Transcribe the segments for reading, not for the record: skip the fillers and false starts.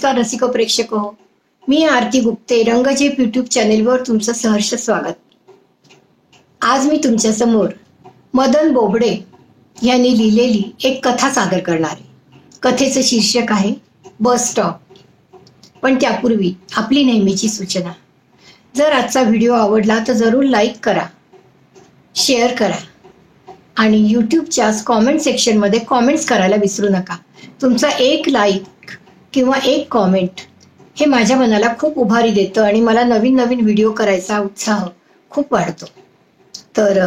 नमस्कार रसिक प्रेक्षक हो, मी आरती गुप्ते रंगजेप यूट्यूब चॅनेलवर तुमचं सहर्ष स्वागत। आज मी तुमच्या समोर मदन बोबडे यांनी लिहिलेली एक कथा सादर करणार आहे। कथेचं शीर्षक आहे बस स्टॉप। पण त्यापूर्वी आपली नेहमीची सूचना, जर आजचा व्हिडिओ आवडला तर जरूर लाईक करा, शेअर करा आणि यूट्यूबच्या कॉमेंट सेक्शनमध्ये कॉमेंट्स करायला विसरू नका। तुमचा एक लाईक किंवा एक कॉमेंट हे माझ्या मनाला खूप उभारी देतं आणि मला नवीन नवीन व्हिडिओ करायचा उत्साह खूप वाढतो। तर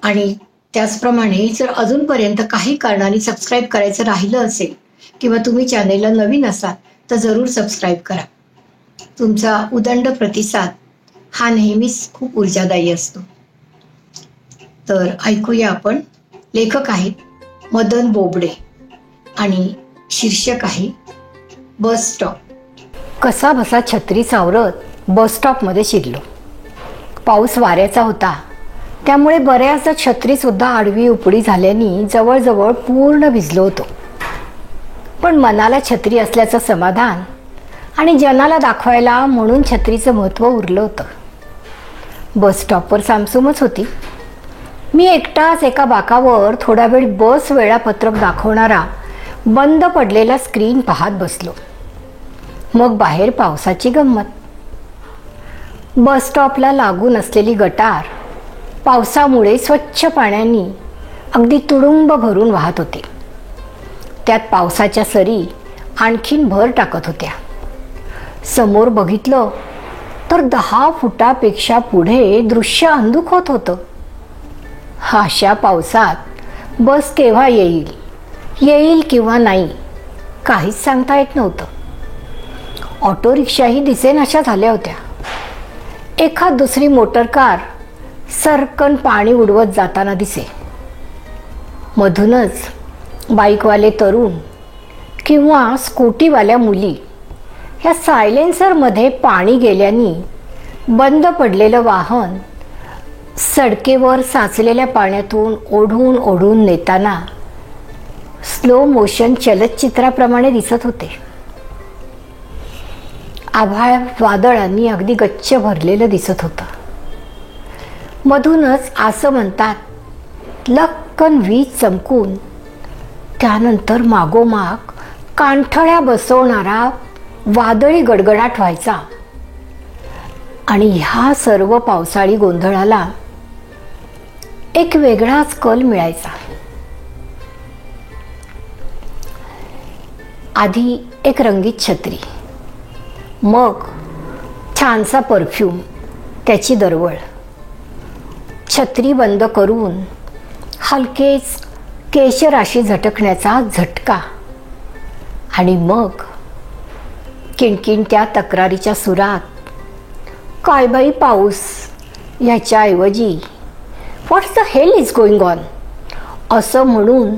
आणि त्याचप्रमाणे जर अजूनपर्यंत काही कारणाने सबस्क्राईब करायचं राहिलं असेल किंवा तुम्ही चॅनेलला नवीन असाल तर जरूर सबस्क्राईब करा। तुमचा उदंड प्रतिसाद हा नेहमीच खूप ऊर्जादायी असतो। तर ऐकूया आपण। लेखक आहेत मदन बोबडे आणि शीर्षक आहे बस स्टॉप। कसा बसा छत्री सावरत बस स्टॉपमध्ये शिरलो। पाऊस वाऱ्याचा होता, त्यामुळे बऱ्याचदा छत्रीसुद्धा आडवी उपडी झाल्याने जवळजवळ पूर्ण भिजलो होतो। पण मनाला छत्री असल्याचं समाधान आणि जनाला दाखवायला म्हणून छत्रीचं महत्त्व उरलं होतं। बस स्टॉपवर सामसूमच होती। मी एकटाच एका बाकावर थोडा वेळ बस वेळापत्रक दाखवणारा बंद पडलेला स्क्रीन पाहत बसलो। मग बाहेर पावसाची गंमत। बस स्टॉपला लागून असलेली गटार पावसामुळे स्वच्छ पाण्याने अगदी तुडुंब भरून वाहत होते। त्यात पावसाच्या सरी आणखीन भर टाकत होत्या। समोर बघितलं तर 10 फुटापेक्षा पुढे दृश्य अंधुक होत होतं। अशा पावसात बस केव्हा येईल किंवा नाही काहीच सांगता येत नव्हतं। ऑटो रिक्षाही दिसेनाशा झाल्या होत्या। एखाद दुसरी मोटरकार सरकन पाणी उडवत जाताना दिसे। मधूनच बाईकवाले तरुण किंवा स्कूटीवाल्या मुली ह्या सायलेन्सरमध्ये पाणी गेल्याने बंद पडलेलं वाहन सडकेवर साचलेल्या पाण्यातून ओढून ओढून नेताना स्लो मोशन चलचित्राप्रमाणे दिसत होते। आभाळ वादळांनी अगदी गच्च भरलेलं दिसत होतं। मधूनच असं म्हणतात लक्कन वीज चमकून त्यानंतर मागोमाग कानठळ्या बसवणारा वादळी गडगडाट व्हायचा आणि ह्या सर्व पावसाळी गोंधळाला एक वेगळाच कल मिळायचा। आधी एक रंगीत छत्री, मग छानसा परफ्यूम, त्याची दरवळ, छत्री बंद करून हलकेच केशराशी झटकण्याचा झटका आणि मग किणकिणत्या तक्रारीच्या सुरात काय बाई पाऊस ह्याच्याऐवजी what's the hell is going on असं म्हणून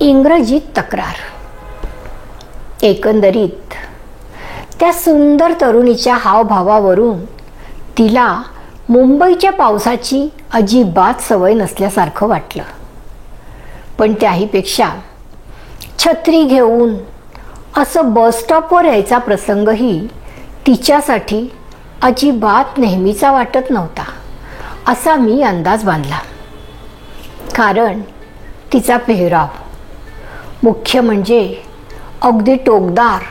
इंग्रजीत तक्रार। एकंदरीत त्या सुंदर तरुणीच्या हावभावावरून तिला मुंबईच्या पावसाची अजिबात सवय नसल्यासारखं वाटलं। पण त्याहीपेक्षा छत्री घेऊन असं बस स्टॉपवर यायचा प्रसंगही तिच्यासाठी अजिबात नेहमीचा वाटत नव्हता असा मी अंदाज बांधला। कारण तिचा पेहराव, मुख्य म्हणजे अगदी टोकदार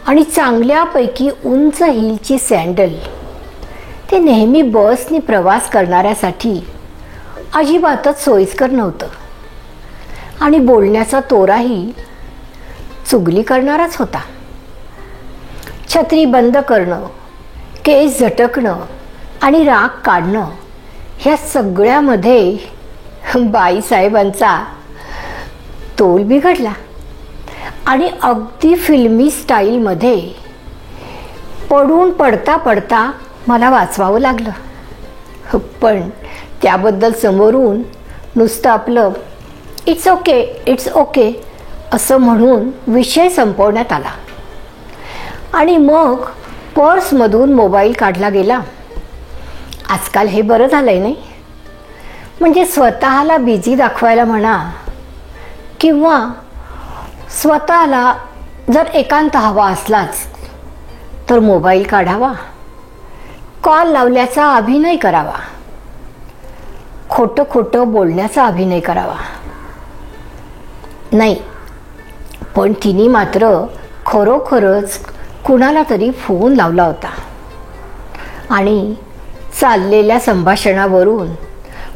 आणि चांगल्यापैकी उंच हिलची सँडल, ते नेहमी बसनी प्रवास करणाऱ्यासाठी अजिबातच सोयीस्कर नव्हतं आणि बोलण्याचा तोराही चुगली करणाराच होता। छत्री बंद करणं, केस झटकणं आणि राग काढणं ह्या सगळ्यामध्ये बाईसाहेबांचा तोल बिघडला आणि अगदी फिल्मी स्टाईलमध्ये पडून पडता पडता मला वाचवावं लागलं। पण त्याबद्दल समोरून नुसतं आपलं इट्स ओके असं म्हणून विषय संपवण्यात आला आणि मग पर्समधून मोबाईल काढला गेला। आजकाल हे बरं झालंय नाही, म्हणजे स्वतःला बिझी दाखवायला म्हणा किंवा स्वतःला जर एकांत हवा असलाच तर मोबाईल काढावा, कॉल लावल्याचा अभिनय करावा, खोटं खोटं बोलण्याचा अभिनय करावा. नाही, पण तिने मात्र खरोखरच कुणाला तरी फोन लावला होता आणि चाललेल्या संभाषणावरून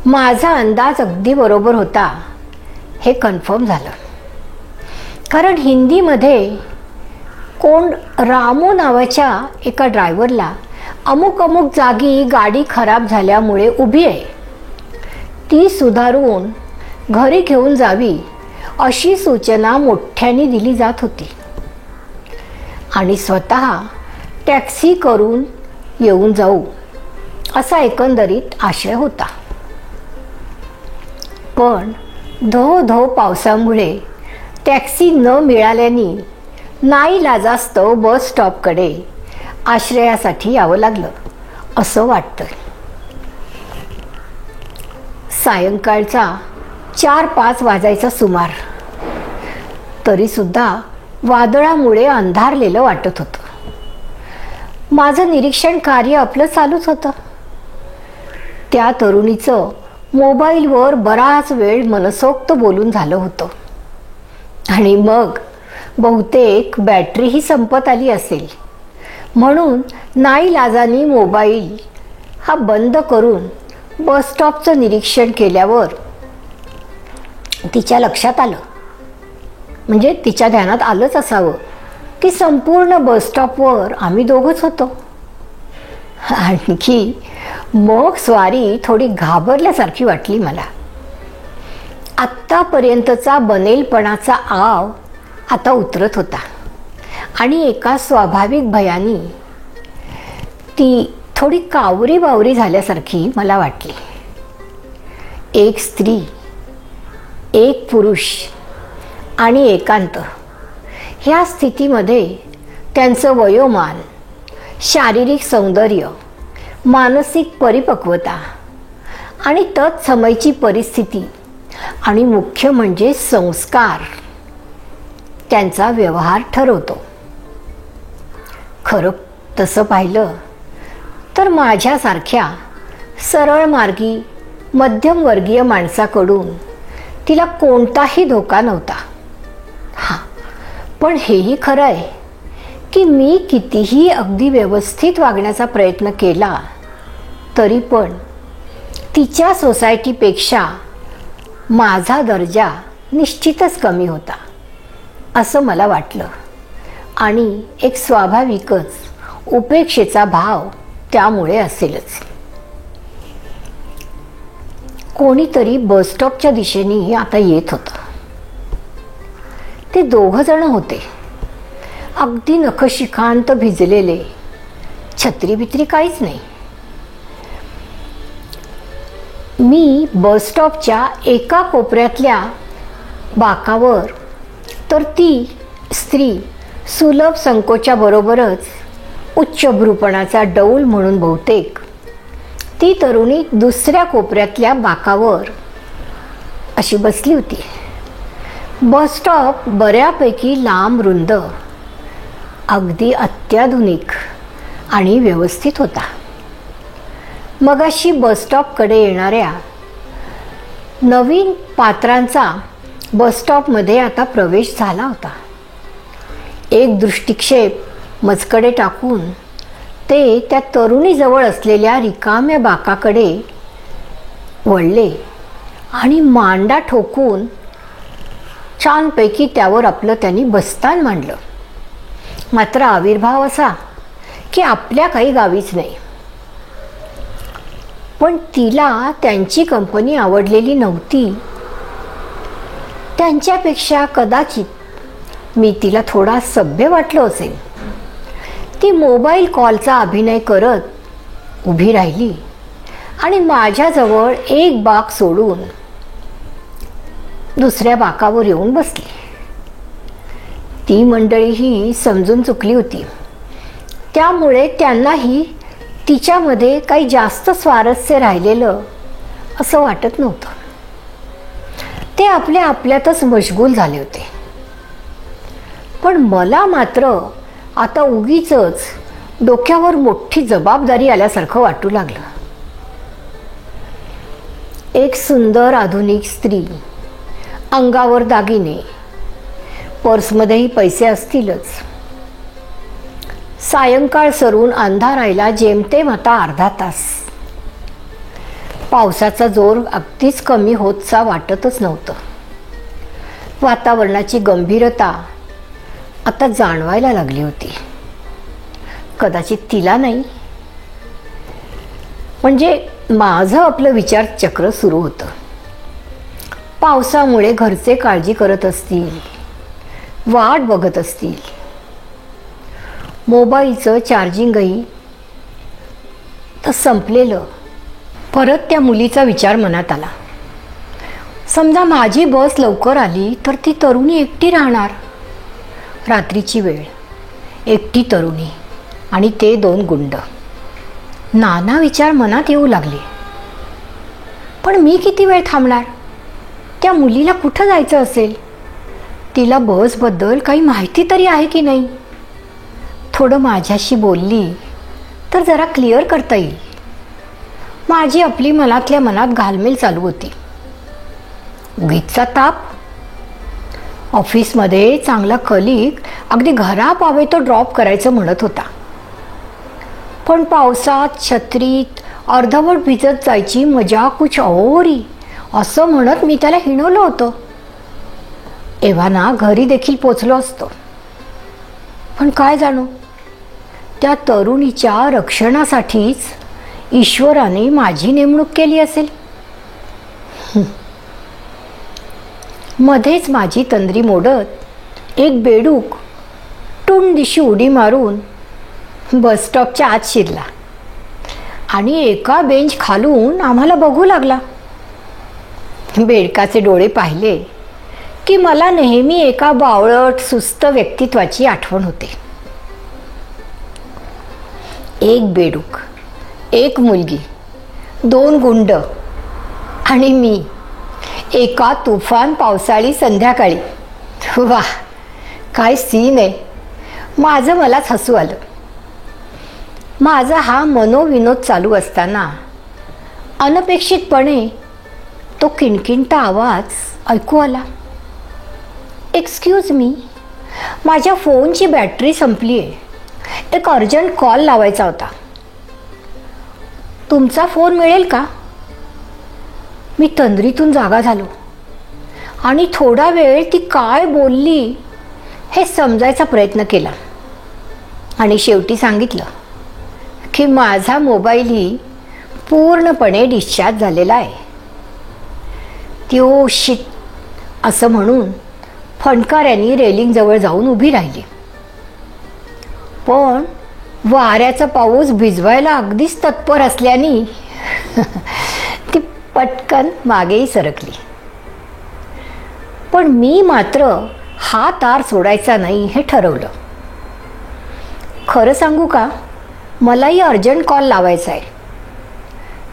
माझा अंदाज अगदी बरोबर होता हे कन्फर्म झालं. कारण हिंदीमध्ये कोण रामू नावाच्या एका ड्रायव्हरला अमुक अमुक जागी गाडी खराब झाल्यामुळे उभी आहे, ती सुधारून घरी घेऊन जावी अशी सूचना मोठ्याने दिली जात होती आणि स्वतः टॅक्सी करून येऊन जाऊ असा एकंदरीत आशय होता. पण धो धो पावसामुळे टॅक्सी न मिळाल्याने नाईलाजास्तव बस स्टॉपकडे आश्रयासाठी यावं लागलं असं वाटतं. सायंकाळचा 4-5 वाजायचा सुमार. तरीसुद्धा वादळामुळे अंधारलेलं वाटत होतं. माझं निरीक्षण कार्य आपलं चालूच होतं. त्या तरुणीचं मोबाईलवर बराच वेळ मनसोक्त बोलून झालं होतं आणि मग बहुतेक बॅटरीही संपत आली असेल, म्हणून नाईलाजानी मोबाईल हा बंद करून बसस्टॉपचं निरीक्षण केल्यावर तिच्या लक्षात आलं, म्हणजे तिच्या ध्यानात आलंच असावं की संपूर्ण बसस्टॉपवर आम्ही दोघंच होतो. आणखी मग स्वारी थोडी घाबरल्यासारखी वाटली मला. आत्तापर्यंतचा बनेलपणाचा आव आता उतरत होता आणि एका स्वाभाविक भयानी ती थोडी कावरी बावरी झाल्यासारखी मला वाटली. एक स्त्री, एक पुरुष आणि एकांत ह्या स्थितीमध्ये त्यांचं वयोमान, शारीरिक सौंदर्य, मानसिक परिपक्वता आणि तत्समयची परिस्थिती आणि मुख्य म्हणजे संस्कार त्यांचा व्यवहार ठरवतो. खरं तसं पाहिलं तर माझ्यासारख्या सरळ मार्गी मध्यमवर्गीय माणसाकडून तिला कोणताही धोका नव्हता. हां, पण हेही खरं आहे की मी कितीही अगदी व्यवस्थित वागण्याचा प्रयत्न केला तरी पण तिच्या सोसायटीपेक्षा माझा दर्जा निश्चितच कमी होता असं मला वाटलं आणि एक स्वाभाविकच उपेक्षेचा भाव त्यामुळे असेलच. कोणीतरी बसस्टॉपच्या दिशेने आता येत होतं. ते 2 जण होते, अगदी नखशिखांत भिजलेले, छत्री बित्री काहीच नाही. मी बसस्टॉपच्या एका कोपऱ्यातल्या बाकावर तर ती स्त्री सुलभ संकोचाबरोबरच उच्चभ्रूपणाचा डौल म्हणून बहुतेक ती तरुणी दुसऱ्या कोपऱ्यातल्या बाकावर अशी बसली होती. बसस्टॉप बऱ्यापैकी लांब रुंद, अगदी अत्याधुनिक आणि व्यवस्थित होता. मगाशी बसस्टॉपकडे येणाऱ्या नवीन पात्रांचा बसस्टॉपमध्ये आता प्रवेश झाला होता. एक दृष्टिक्षेप मजकडे टाकून ते त्या तरुणीजवळ असलेल्या रिकाम्या बाकाकडे वळले आणि मांडा ठोकून छानपैकी त्यावर आपलं त्यांनी बस्तान मांडलं. मात्र आविर्भाव असा की आपल्या काही गावीच नाही. पण तिला त्यांची कंपनी आवडलेली नव्हती. त्यांच्यापेक्षा कदाचित मी तिला थोडा सभ्य वाटलो असेल. ती मोबाईल कॉलचा अभिनय करत उभी राहिली आणि माझ्याजवळ एक बाक सोडून दुसऱ्या बाकावर येऊन बसली. ती मंडळीही समजून चुकली होती, त्यामुळे त्यांनाही तिच्यामध्ये काही जास्त स्वारस्य राहिलेलं असं वाटत नव्हतं. ते आपल्या आपल्यातच मशगूल झाले होते. पण मला मात्र आता उगीचच डोक्यावर मोठी जबाबदारी आल्यासारखं वाटू लागलं. एक सुंदर आधुनिक स्त्री, अंगावर दागिने, पर्समध्येही पैसे असतीलच. सायंकाळ सरून अंधार राहिला जेमतेम आता अर्धा तास. पावसाचा जोर अगदीच कमी होतचा वाटतच नव्हतं. वातावरणाची गंभीरता आता जाणवायला लागली होती. कदाचित तिला नाही, म्हणजे माझं आपलं विचारचक्र सुरू होतं. पावसामुळे घरचे काळजी करत असतील, वाट बघत असतील. मोबाईलचं चार्जिंगही तर संपलेलं. परत त्या मुलीचा विचार मनात आला. समजा माझी बस लवकर आली तर ती तरुणी एकटी राहणार. रात्रीची वेळ, एकटी तरुणी आणि ते 2 गुंड. नाना विचार मनात येऊ लागले. पण मी किती वेळ थांबणार? त्या मुलीला कुठं जायचं असेल? तिला बसबद्दल काही माहिती तरी आहे की नाही? थोडं माझ्याशी बोलली तर जरा क्लिअर करता येईल. माझी आपली मनातल्या मनात घालमेल चालू होती. उगीचचा ताप. ऑफिसमध्ये चांगला कलिग अगदी घरापावे तो ड्रॉप करायचं म्हणत होता. पण पावसात छत्रीत अर्धवट भिजत जायची मजा कुछ औरी असं म्हणत मी त्याला हिणवलं होतं. एव्हाना घरी देखील पोचलो असतो. पण काय जाणू, त्या तरुणीच्या रक्षणासाठीच ईश्वराने माझी नेमणूक केली असेल. मध्येच माझी तंद्री मोडत एक बेडूक टुंडिशी उडी मारून बसस्टॉपच्या आत शिरला आणि एका बेंच खालून आम्हाला बघू लागला. बेडकाचे डोळे पाहिले की मला नेहमी एका बावळट सुस्त व्यक्तित्वाची आठवण होते. एक बेडूक, एक मुलगी, 2 गुंड आणि मी एका तुफान पावसाळी संध्याकाळी. वाह, काय सीन आहे. माझं मलाच हसू आलं. माझा हा मनोविनोद चालू असताना अनपेक्षितपणे तो किणकिणता आवाज ऐकू आला. एक्सक्यूज मी, माझ्या फोनची बॅटरी संपली आहे. एक अर्जंट कॉल लावायचा होता. तुमचा फोन मिळेल का? मी तंद्रीतून जागा झालो आणि थोडा वेळ ती काय बोलली हे समजायचा प्रयत्न केला आणि शेवटी सांगितलं की माझा मोबाईलही पूर्णपणे डिस्चार्ज झालेला आहे. ती ओ शिट असं म्हणून फणकाऱ्यांनी रेलिंगजवळ जाऊन उभी राहिली. पण वाऱ्याचा पाऊस भिजवायला अगदीच तत्पर असल्याने ती पटकन मागेही सरकली. पण मी मात्र हा तार सोडायचा नाही हे ठरवलं. खरं सांगू का, मलाही अर्जंट कॉल लावायचा आहे.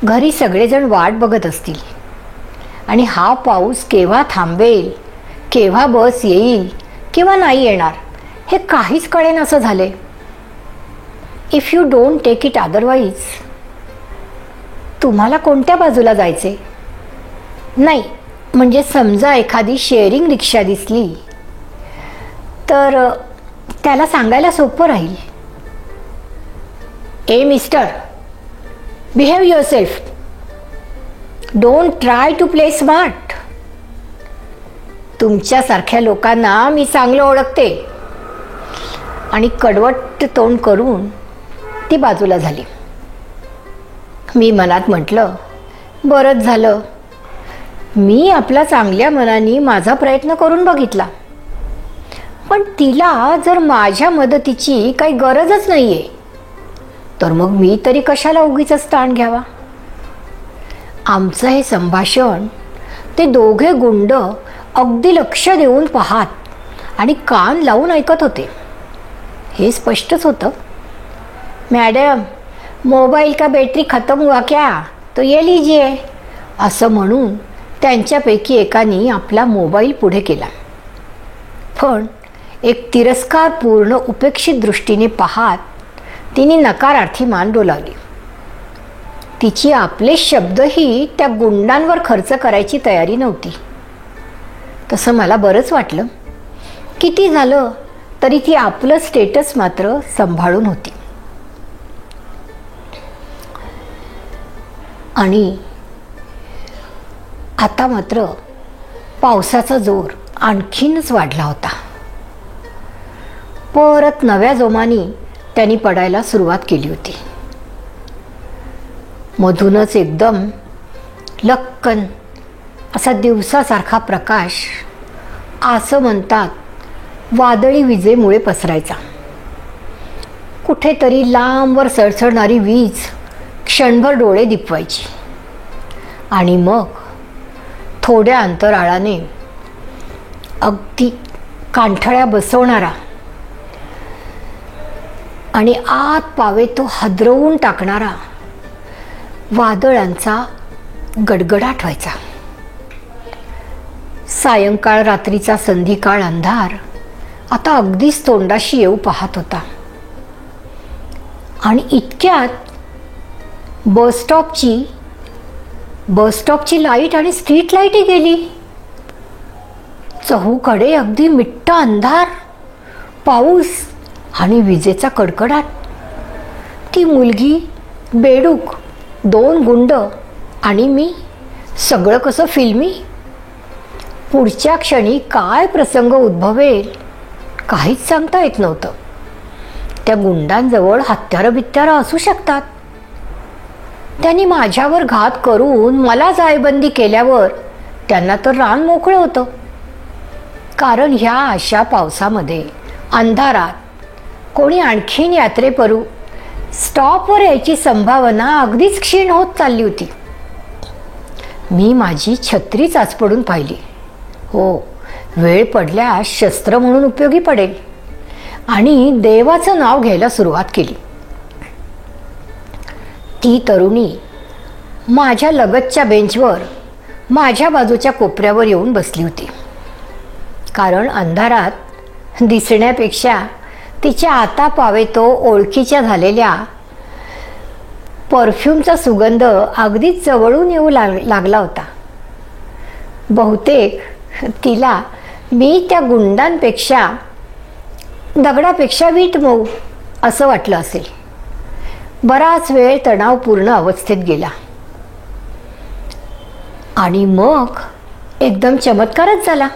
घरी सगळेजण वाट बघत असतील आणि हा पाऊस केव्हा थांबेल, केव्हा बस येईल किंवा नाही येणार हे काहीच कळेन असं झाले. If you don't take it otherwise. तुम्हाला कोणत्या बाजूला जायचे? नाही, म्हणजे समजा एखादी शेअरिंग रिक्षा दिसली तर त्याला सांगायला सोपं राहील. ए mister, behave yourself. Don't try to play smart. तुमच्यासारख्या लोकांना मी चांगलं ओळखते. आणि कडवट तोंड करून ती बाजूला झाली. मी मनात म्हटलं, बरंच झालं. मी आपला चांगल्या मनाने माझा प्रयत्न करून बघितला. पण तिला जर माझ्या मदतीची काही गरजच नाहीये तर मग मी तरी कशाला उगीचच ताण घ्यावा. आमचं हे संभाषण ते दोघे गुंड अगदी लक्ष देऊन पाहत आणि कान लावून ऐकत होते. हे स्पष्टच होतं. मॅडम, मोबाईल का बैटरी खत्म हुआ क्या, तो ये लीजिए असं म्हणून त्यांच्यापैकी एकाने आपला मोबाईल पुढे केला. पण एक तिरस्कारपूर्ण उपेक्षित दृष्टीने पाहत तिने नकारार्थी मान डोलावली. तिची आपले शब्दही त्या गुंडांवर खर्च करायची तयारी नव्हती. तसं मला बरंच वाटलं. किती झालं तरी ती आपलं स्टेटस मात्र सांभाळून होती. आणि आता मात्र पावसाचा जोर आणखीनच वाढला होता. परत नव्या जोमाने त्यांनी पडायला सुरुवात केली होती. मधूनच एकदम लक्कन असा दिवसासारखा प्रकाश, असं म्हणतात वादळी विजेमुळे पसरायचा. कुठेतरी लांबवर सळसळणारी वीज क्षणभर डोळे दिपवायची आणि मग थोड्या अंतराळाने अगदी कांठळ्या बसवणारा आणि आत पावे तो हादरवून टाकणारा वादळांचा गडगडाट व्हायचा. सायंकाळ रात्रीचा संधिकाळ अंधार आता अगदीच तोंडाशी येऊ पाहत होता. आणि इतक्यात बसस्टॉपची लाईट आणि स्ट्रीट लाईटही गेली. चहूकडे अगदी मिट्ट अंधार, पाऊस आणि विजेचा कडकडाट. ती मुलगी, बेडूक, 2 गुंड आणि मी, सगळं कसं फिल्मी. पुढच्या क्षणी काय प्रसंग उद्भवेल काहीच सांगता येत नव्हतं. त्या गुंडांजवळ हत्यारं बित्यारं असू शकतात. त्यांनी माझ्यावर घात करून मला जायबंदी केल्यावर त्यांना तर रान मोकळं होतं. कारण ह्या अशा पावसामध्ये अंधारात कोणी आणखीन यात्रेकरू स्टॉपवर यायची संभावना अगदीच क्षीण होत चालली होती. मी माझी छत्री चाचपडून पाहिली. हो, वेळ पडल्यास शस्त्र म्हणून उपयोगी पडेल. आणि देवाचं नाव घ्यायला सुरुवात केली. ती तरुणी माझ्या लगतच्या बेंचवर माझ्या बाजूच्या कोपऱ्यावर येऊन बसली होती. कारण अंधारात दिसण्यापेक्षा तिच्या आता पावे तो ओळखीच्या झालेल्या परफ्यूमचा सुगंध अगदीच जवळून येऊ लागला होता. बहुतेक तिला मी त्या गुंडांपेक्षा, दगडापेक्षा वीट मऊ असं वाटलं असेल. बराच वेळ तणावपूर्ण अवस्थेत गेला आणि मग एकदम चमत्कारच झाला.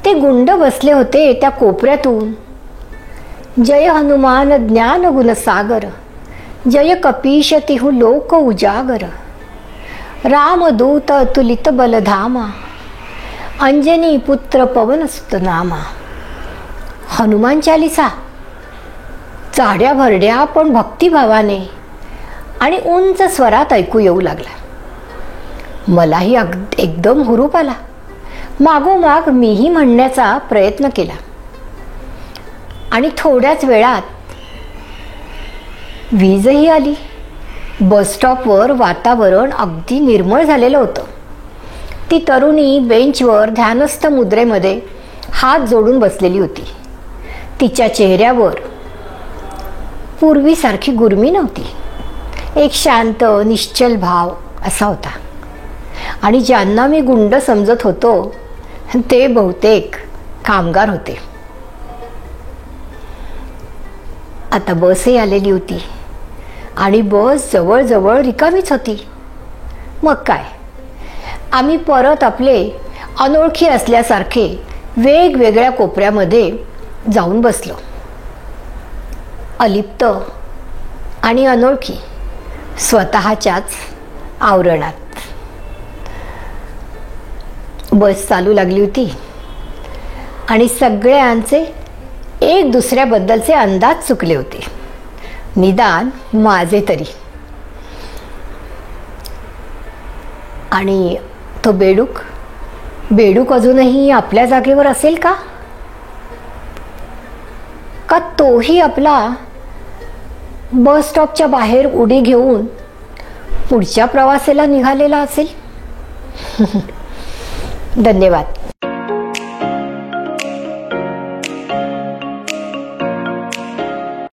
ते गुंड बसले होते त्या कोपऱ्यातून. जय हनुमान ज्ञान गुण सागर, जय कपीश तिहु लोक उजागर, रामदूत अतुलित बलधामा, अंजनी पुत्र पवन सुत नामा. हनुमान चालिसा चाड्या भरड्या पण भक्तिभावाने आणि उंच स्वरात ऐकू येऊ लागला. मलाही एकदम हुरूप आला. मागोमाग मीही म्हणण्याचा प्रयत्न केला. आणि थोड्याच वेळात वीजही आली. बसस्टॉपवर वातावरण अगदी निर्मळ झालेलं होतं. ती तरुणी बेंचवर ध्यानस्थ मुद्रेमध्ये हात जोडून बसलेली होती. तिच्या चेहऱ्यावर पूर्वीसारखी गुरमी नव्हती. एक शांत निश्चल भाव असा होता. आणि ज्यांना मी गुंड समजत होतो ते बहुतेक कामगार होते. आता बसही आलेली होती आणि बस जवळजवळ रिकामीच होती. मग काय, आम्ही परत आपले अनोळखी असल्यासारखे वेगवेगळ्या कोपऱ्यामध्ये जाऊन बसलो. अलिप्त आणि अनोळखी स्वतःच्याच आवरणात. बस चालू लागली होती आणि सगळ्यांचे एक दुसऱ्याबद्दलचे अंदाज चुकले होते, निदान माझे तरी. आणि तो बेडूक अजूनही आपल्या जागेवर असेल का तोही आपला बस स्टॉपच्या बाहेर उडी घेऊन पुढच्या प्रवासाला निघालेला असेल. धन्यवाद.